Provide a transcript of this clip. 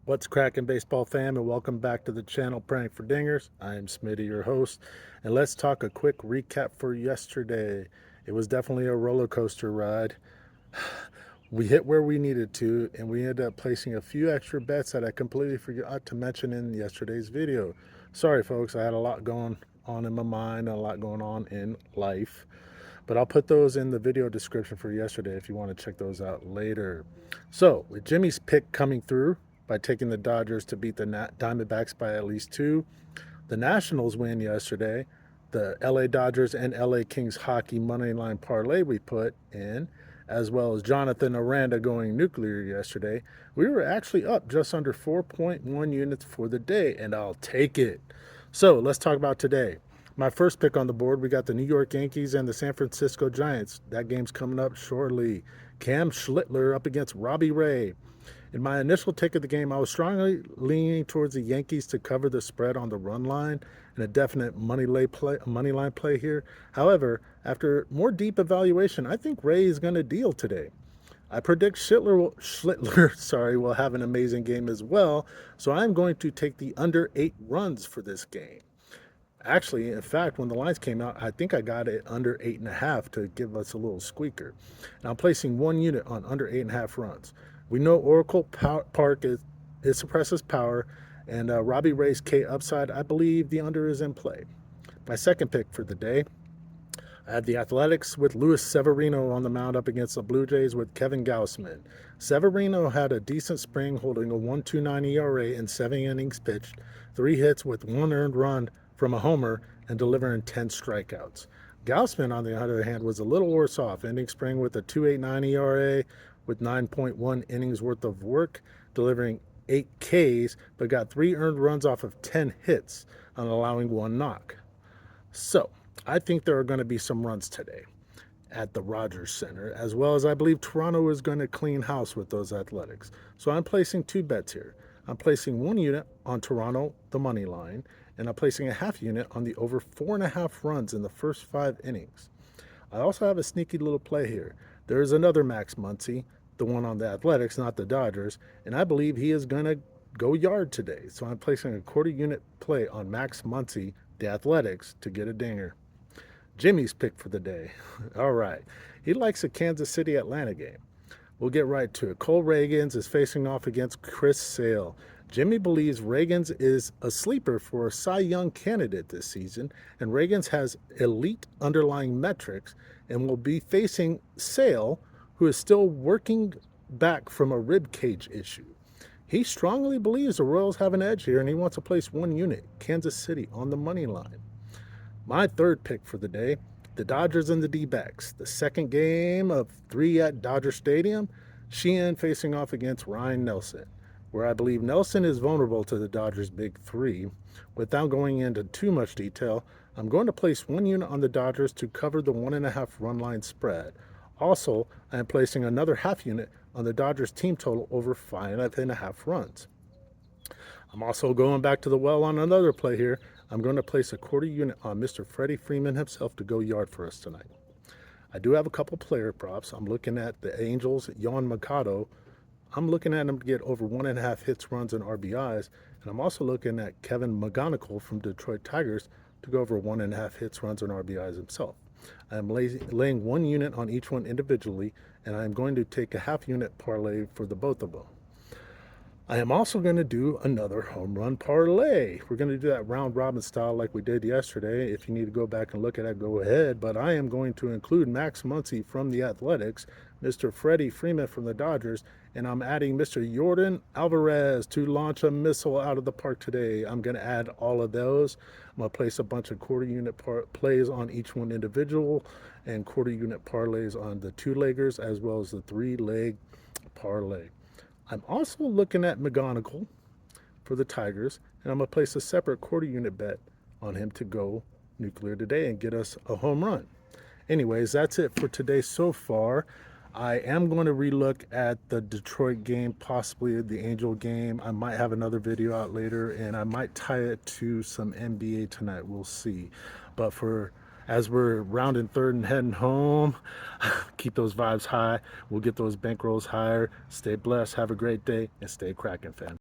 What's cracking, baseball fam, and welcome back to the channel Praying for Dingers. I am Smitty, your host, and let's talk a quick recap for yesterday. It was definitely a roller coaster ride. We hit where we needed to, and we ended up placing a few extra bets that I completely forgot to mention in yesterday's video. Sorry, folks, I had a lot going on in my mind, and a lot going on in life. But I'll put those in the video description for yesterday if you want to check those out later. So, with Jimmy's pick coming through by taking the Dodgers to beat the Diamondbacks by at least 2, the Nationals win yesterday, the LA Dodgers and LA Kings hockey money line parlay we put in, as well as Jonathan Aranda going nuclear yesterday, we were actually up just under 4.1 units for the day, and I'll take it. So let's talk about today. My first pick on the board, we got the New York Yankees and the San Francisco Giants. That game's coming up shortly. Cam Schlittler up against Robbie Ray. In my initial take of the game, I was strongly leaning towards the Yankees to cover the spread on the run line and a definite money line play here. However, after more deep evaluation, I think Ray is going to deal today. I predict Schlittler will have an amazing game as well, so I'm going to take the under 8 runs for this game. Actually, in fact, when the lines came out, I think I got it under 8.5 to give us a little squeaker. And I'm placing 1 unit on under 8.5 runs. We know Oracle Park suppresses power, and Robbie Ray's K upside, I believe the under is in play. My second pick for the day, I have the Athletics with Luis Severino on the mound up against the Blue Jays with Kevin Gausman. Severino had a decent spring, holding a 1.29 ERA in 7 innings pitched, 3 hits with 1 earned run from a homer, and delivering 10 strikeouts. Gausman, on the other hand, was a little worse off, ending spring with a 2.89 ERA with 9.1 innings worth of work, delivering 8 Ks, but got 3 earned runs off of 10 hits and allowing 1 knock. So, I think there are going to be some runs today at the Rogers Center, as well as I believe Toronto is going to clean house with those Athletics. So I'm placing 2 bets here. I'm placing 1 unit on Toronto, the money line, and I'm placing a half unit on the over 4.5 runs in the first 5 innings. I also have a sneaky little play here. There is another Max Muncy, the one on the Athletics, not the Dodgers, and I believe he is going to go yard today. So I'm placing a quarter unit play on Max Muncy, the Athletics, to get a dinger. Jimmy's pick for the day. All right. He likes a Kansas City Atlanta game. We'll get right to it. Cole Reagans is facing off against Chris Sale. Jimmy believes Reagans is a sleeper for a Cy Young candidate this season, and Reagans has elite underlying metrics and will be facing Sale, who is still working back from a rib cage issue. He strongly believes the Royals have an edge here, and he wants to place 1 unit, Kansas City, on the money line. My third pick for the day, the Dodgers and the D-backs. The second game of 3 at Dodger Stadium, Sheehan facing off against Ryan Nelson, where I believe Nelson is vulnerable to the Dodgers' big 3. Without going into too much detail, I'm going to place 1 unit on the Dodgers to cover the 1.5 run line spread. Also, I am placing another half unit on the Dodgers team total over 5.5 runs. I'm also going back to the well on another play here. I'm going to place a quarter unit on Mr. Freddie Freeman himself to go yard for us tonight. I do have a couple player props. I'm looking at the Angels, Yohan Mercado. I'm looking at him to get over 1.5 hits, runs, and RBIs. And I'm also looking at Kevin McGonigal from Detroit Tigers to go over 1.5 hits, runs, and RBIs himself. I am laying 1 unit on each one individually, and I am going to take a half unit parlay for the both of them. I am also going to do another home run parlay. We're going to do that round robin style like we did yesterday. If you need to go back and look at it, go ahead. But I am going to include Max Muncy from the Athletics, Mr. Freddie Freeman from the Dodgers, and I'm adding Mr. Yordan Alvarez to launch a missile out of the park today. I'm going to add all of those. I'm going to place a bunch of quarter unit plays on each one individual and quarter unit parlays on the 2-leggers as well as the 3-leg parlay. I'm also looking at McGonigal for the Tigers, and I'm going to place a separate quarter unit bet on him to go nuclear today and get us a home run. Anyways, that's it for today so far. I am going to relook at the Detroit game, possibly the Angel game. I might have another video out later, and I might tie it to some NBA tonight. We'll see. But as we're rounding third and heading home, keep those vibes high. We'll get those bankrolls higher. Stay blessed. Have a great day, and stay cracking, fam.